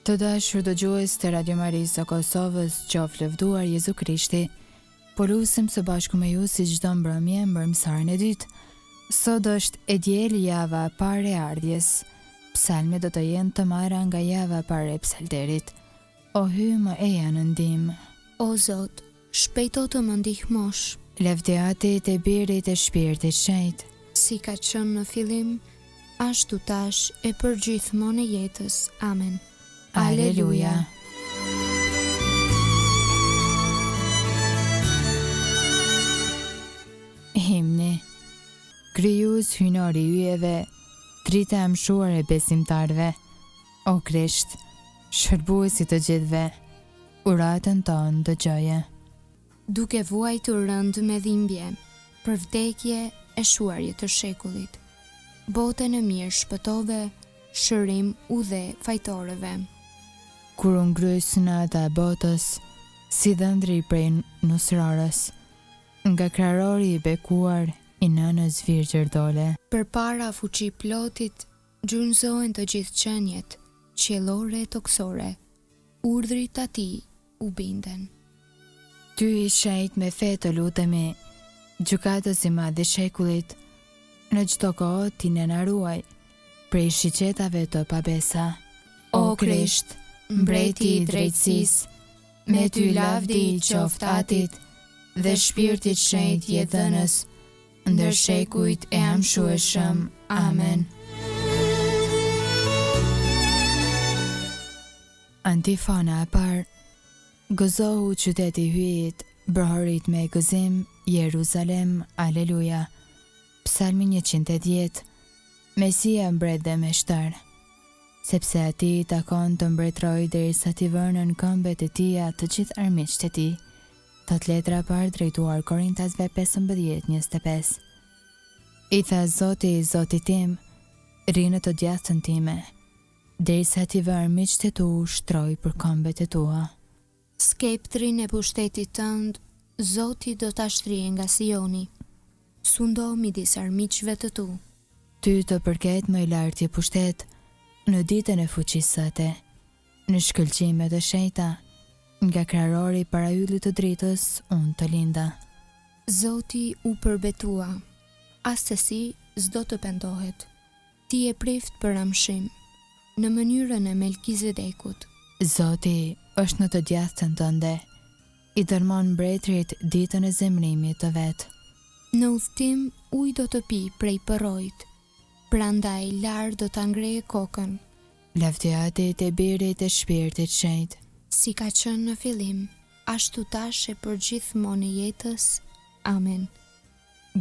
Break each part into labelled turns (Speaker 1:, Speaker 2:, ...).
Speaker 1: Të dashur dëgjues të Radio Marisë së Kosovës, qoftë lëvduar Jezu Krishti. Po lutem së bashku me ju si çdo mbrëmje, mbrëmsarën e dytë. Sot është e diel java e parë e ardhjes. Psalmet do të jenë të marra nga java e parë e psalterit. O hy më eja në ndihmë.
Speaker 2: O Zot, shpejto të më ndihmosh.
Speaker 1: Levdeati të birit e shpirtit shenjtë.
Speaker 2: Si ka qenë në fillim, ashtu tash e për gjithmonë e jetës. Amen.
Speaker 1: Aleluja. Himni. Krijues hynori yjeve, trita e mshuar e besimtarve. O Krisht, shërbuesi të gjithëve, uratën tonë dëgjoje.
Speaker 2: Duke vuajtur rënd me dhimbje, për vdekje e shuarje të shekullit, botën e mirë shpëtove, shërim u dhe fajtorëve.
Speaker 1: Kur unë grysë në ata e botës, si dhëndri prej nusrarës, nga krarori i bekuar i nënës Virgjër dole.
Speaker 2: Për para fuqi plotit, gjunjëzohen të gjithë qenjet, qiellore e toksore, urdhrit atij u binden.
Speaker 1: Ty i shenjtë me fe të lutemi, gjykatës i madh i shekullit, në çdo kohë ti na ruaj prej shiqetave të pabesa. O Krisht, mbreti i drejtësisë, me ty lavdi i qoftë atit dhe shpirtit shenjtë jetëdhënës, ndër shekujt e amshueshëm. Amen. Antifona e parë. Gëzohu qyteti hyjit, brohorit me gëzim, Jeruzalem, aleluja. Psalmi 110. Mesia mbret dhe meshtar. Sepse ati takon të mbretroj derisa t'i vënën këmbët e tia të gjithë armiqtë e tij. Thot letra parë drejtuar Korintasve 15:25. I tha Zoti, Zoti tim, rinë të djathtën time, derisa t'i vë armiqtë e tu shtroj për këmbët e tua.
Speaker 2: Skeptrin e pushtetit tënd, Zoti do ta shtrije nga Sioni. Sundo midis armiqve të tu.
Speaker 1: Ty të përket më i lartë i pushtet, në ditën e fuqisë sate, në shkëlqime të shenjta, nga krarori para yllit të dritës, unë të linda.
Speaker 2: Zoti u përbetua, asesi s'do të pendohet. Ti e prift për amshim, në mënyrën e Melkizedekut.
Speaker 1: Zoti është në të djathtën tënde, i dërmon mbretërit ditën e zemrimit të vet.
Speaker 2: Në udhtim ujë do të pi prej përrojt, prandaj larë do ta ngreje kokën.
Speaker 1: Lavdiati të birit e shpirtit shenjtë.
Speaker 2: Si ka qenë në fillim, ashtu tash e për gjithmonë e jetës. Amen.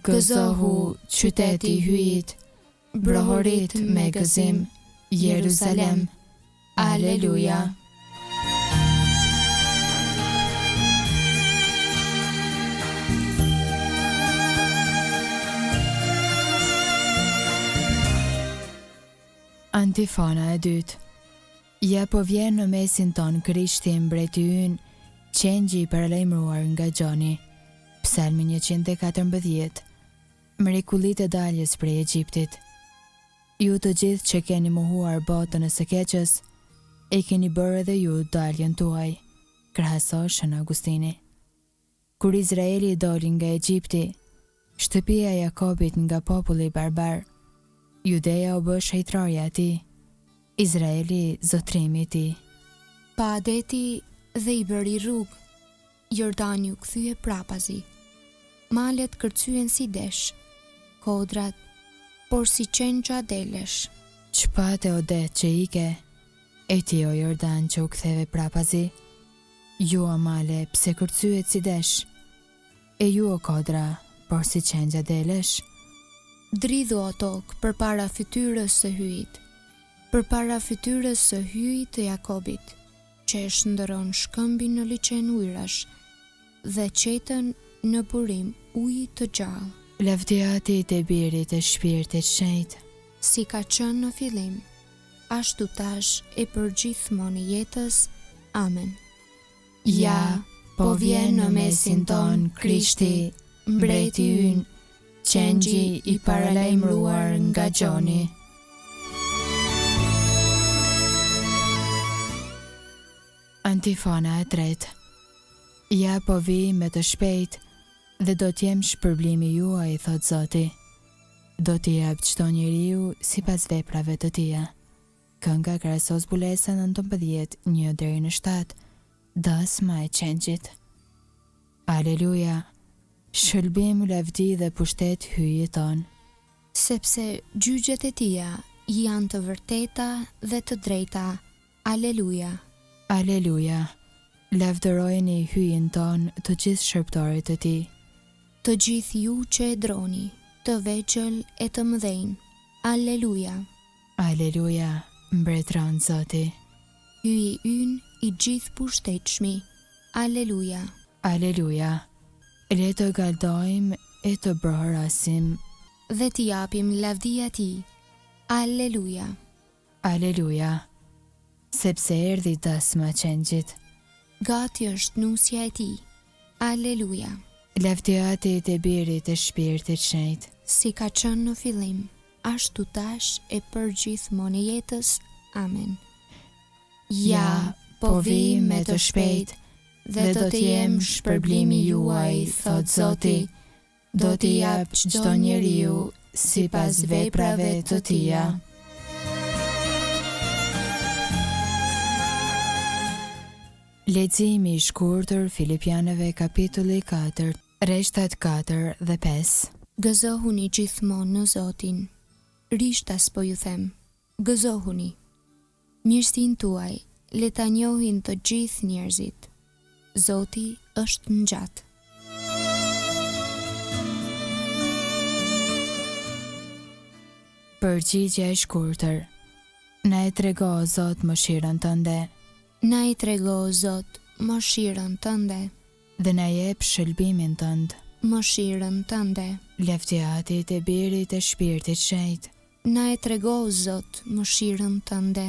Speaker 1: Gëzohu qyteti i hyjit, brohorit me gëzim, Jeruzalem, aleluja. Antifona e dytë. Ja po vjen në mesin ton Krishti mbreti ynë, qengji i paralajmëruar nga Gjoni. Psalmi 114. Mrekullitë e daljes prej Egjiptit. Ju të gjithë që keni mohuar botën e së keqes, e keni bërë edhe ju daljen tuaj, krahasoi Shën Augustini. Kur Izraeli doli nga Egjipti, shtëpia e Jakobit nga populli barbar, Judeja u bë shejtrorja e tij, Izraeli zotrimi i tij.
Speaker 2: Pa adeti dhe i bëri rrugë, Jordani u kthye prapazi. Malet kërcyen si desh, kodrat, por si qenqa delesh.
Speaker 1: Çpate o det që ike, e ti o Jordan që u ktheve prapazi. Ju o male pse kërcyet si desh, e ju o kodra, por si qenqa delesh.
Speaker 2: Dridhu o tokë për para fytyrës së hyjit, për para fytyrës së hyjit të Jakobit, që e shndërron shkëmbin në liçen ujrash dhe qetën në burim uji të gjallë.
Speaker 1: Lavdiati të birit e shpirtit shenjtë.
Speaker 2: Si ka qenë në fillim, ashtu tash e për gjithmonë e jetës. Amen.
Speaker 1: Ja, po vjen në mesin ton Krishti, mbreti ynë, qengji i paralajmëruar nga Gjoni. Antifona e tretë. Ja po vi me të shpejt dhe do t'jem shpërblimi juaj, thot Zoti. Do t'i jap çdo njeriu sipas veprave të tija. Kënga Krasos Bulesa 19, 1-7, dasma e qengjit. Aleluja, shëlbim, lavdi dhe pushtet hyjë ton.
Speaker 2: Sepse gjygjet e tija janë të vërteta dhe të drejta. Aleluja.
Speaker 1: Aleluja, lavdërojeni hyjën ton të gjithë shërptorit të tij.
Speaker 2: Të gjithë ju që e droni, të vegjël e të mëdhenj. Aleluja.
Speaker 1: Aleluja, mbretëron Zoti.
Speaker 2: Hyji ynë i gjithë pushtetshmi. Aleluja.
Speaker 1: Aleluja, le të galdojmë e të brorasim.
Speaker 2: Dhe t'i japim lavdia ti. Aleluja.
Speaker 1: Aleluja, sepse erdhi dasma qengjit.
Speaker 2: Gati është nusja e ti. Aleluja.
Speaker 1: Lavdia e të birit e shpirtit shenjtë.
Speaker 2: Si ka qenë në fillim, ashtu tash e për gjithmonë e jetës. Amen.
Speaker 1: Ja, po vi me të shpejt, dhe do t'jem shpërblimi juaj, thot Zoti. Do t'i jap çdo njeriu sipas veprave të tija. Leximi i shkurtër Filipianëve kapitulli 4, rreshtat 4 dhe 5.
Speaker 2: Gëzohuni gjithmonë në Zotin. Rishtas po ju them, gëzohuni. Mirësinë tuaj le ta njohin të gjithë njerëzit. Zoti është ngjatë.
Speaker 1: Përgjigje e shkurtër. Na e trego, o Zot, mëshirën tënde,
Speaker 2: Na i trego, o Zot, mëshirën tënde,
Speaker 1: dhe na jep shëlbimin tënd.
Speaker 2: mëshirën tënde.
Speaker 1: Lavdiatit e birit e shpirtit shenjtë.
Speaker 2: Na e trego, o Zot, mëshirën tënde.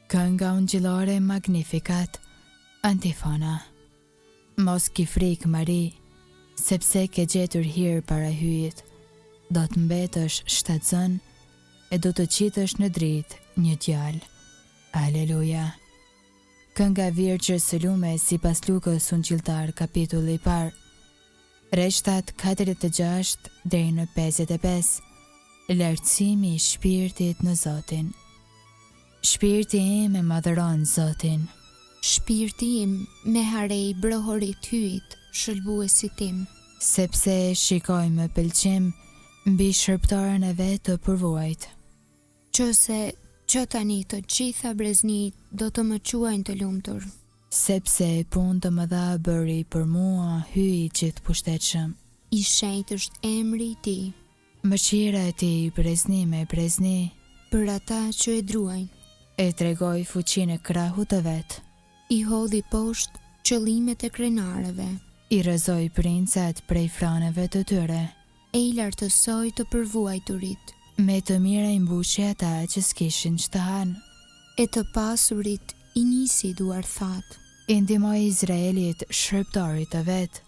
Speaker 1: Kënga ungjillore Magnificat. Antifona. Mos ki frikë, Mari, sepse ke gjetur hir para hyjit. Do të mbetësh shtatëzën e do të qitësh në dritë një djalë. Aleluja. Kënga Virgjës së Lume sipas Lukës ungjilltar kapitulli i parë. Rreshtat 46 deri në 55. Lartësimi i shpirtit në Zotin. Shpirti im e madhëron Zotin.
Speaker 2: Shpirti im me harej brohorit hyjit, shëlbuesi tim.
Speaker 1: Sepse shikoj me pëlqim mbi shërptarën e vet të përvojt.
Speaker 2: Që tani të gjitha breznit do të më quajnë të lumtur.
Speaker 1: Sepse punë të mëdha bëri për mua, hyi gjithë pushtetshëm.
Speaker 2: I shenjtë është emri i ti,
Speaker 1: Mëshira e tij brezni me brezni,
Speaker 2: për ata që e druajnë.
Speaker 1: e tregoj fuqinë e krahut të vet.
Speaker 2: I hodhi poshtë qëllimet e krenarëve,
Speaker 1: I rrezoi princat prej franëve të tyre.
Speaker 2: e i lartësoi të përvuajturit,
Speaker 1: Me të mira i mbushi ata që s'kishin ç'të hanë.
Speaker 2: e të pasurit i nisi duar thatë,
Speaker 1: I ndihmoi Izraelit shërptarit të vet.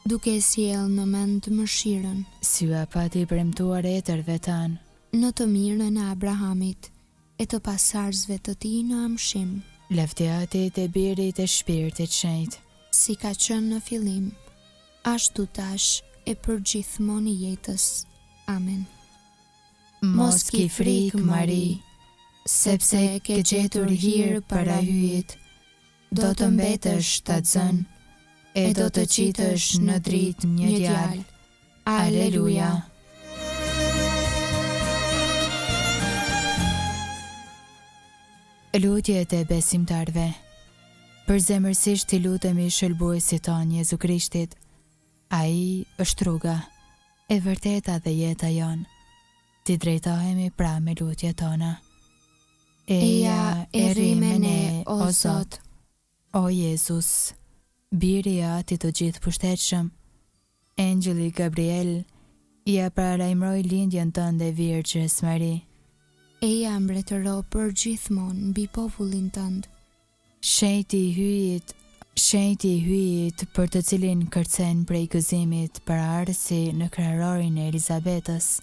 Speaker 2: duke sjellë në mend mëshirën,
Speaker 1: Syja pa t'i premtuar etërve tanë.
Speaker 2: në të mirën e Abrahamit, e të pasarzve të tij në amshim,
Speaker 1: Lavdiatit e birit e shpirtit shenjtë.
Speaker 2: si ka qenë në fillim, ashtu tash e për gjithmonë i jetës. Amen.
Speaker 1: Mos ki frikë, Mari, sepse ke gjetur hir para hyjit. Do të mbetesh shtatëzën e do të qitësh në dritë një djalë. Aleluja. Lutjet e besimtarve. Përzemërsisht i lutemi shëlbuesit ton Jezu Krishtit. Ai është rruga, e vërteta dhe jeta jon. Ti drejtohemi pra me lutjet tona.
Speaker 2: Eja e rri me ne, o Zot.
Speaker 1: O Jezus, biri i Atit të gjithë pushtetshëm, Engjëlli Gabriel ja paralajmëroi lindjen tënde Virgjës Mari.
Speaker 2: Eja mbretëro për gjithmonë mbi popullin tënd.
Speaker 1: Shenjti i hyjit për të cilin kërcen prej gëzimit para arsi në krarorin e Elizabetës.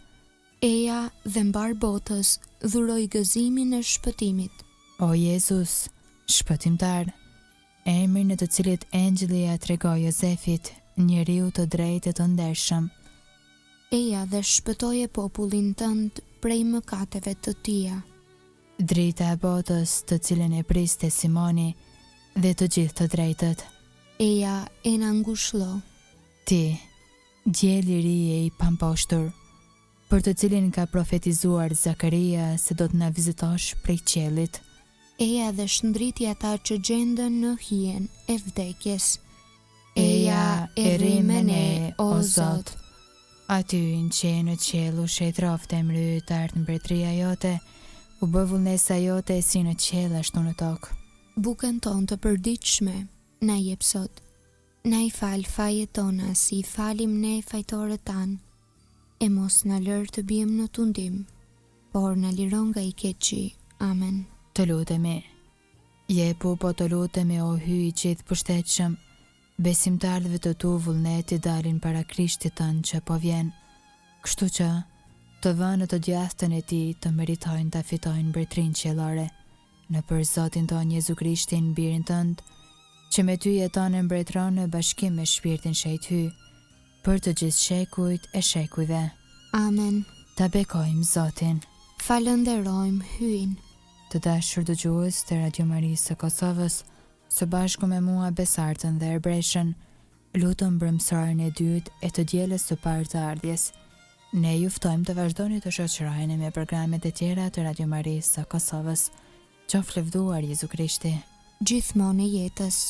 Speaker 2: Eja dhe mbar botës dhuroj gëzimin e shpëtimit.
Speaker 1: O Jezus, shpëtimtar, emrin në të cilit engjëlli ja tregoi Jozefit, njeriu të drejtë të ndershëm.
Speaker 2: Eja dhe shpëtoje popullin tënd prej mëkateve të tia.
Speaker 1: Drita e botës të cilën e priste Simoni dhe të gjithë të drejtët.
Speaker 2: Eja e na ngushëllo.
Speaker 1: Ti, djeli i ri e i pamposhtur, për të cilin ka profetizuar Zakaria se do të na vizitosh prej qiellit.
Speaker 2: Eja dhe shndriti ata që gjendën në hijen e vdekjes.
Speaker 1: Eja e rri me ne, o Zot. Aty në qenë në qiell u shet rroftë emri të ardhë në mbretëria jote, u bë vullnesa jote si në qiell ashtu në tokë.
Speaker 2: Bukën tonë të përditshme na jep sot. Na i fal fajet tona si i falim ne fajtorët tanë. E mos na lër të bijmë në tundim, por na liron nga i keqi. Amen.
Speaker 1: Të lutemi. Jepu po të lutemi o hyj i gjithë pushtetshëm, besimtarëve të tu vullneti dalin para Krishtit tënë që po vjen, kështu që të vënë të djastën e tij të meritojnë ta fitojnë mbretërinë qiellore, në për Zotin tonë Jezu Krishtin, birin tënd, që me ty jeton e mbretëron në bashkim me shpirtin shejthy, për të gjithë shekujt e shekujve.
Speaker 2: Amen.
Speaker 1: Ta bekojmë Zotin.
Speaker 2: Falënderojmë hyjin.
Speaker 1: Të dashur dëgjues të Radio Marisë së Kosovës, së bashku me mua Besartën dhe Erbreshën, lutëm mbrëmsorën e dytë e të dielës së parë të ardhjes. Ne ju ftojmë të vazhdoni të shoqëroheni me programet e tjera të Radio Marisë së Kosovës. Qoftë lëvduar Jezu Krishti.
Speaker 2: Gjithmonë e jetës.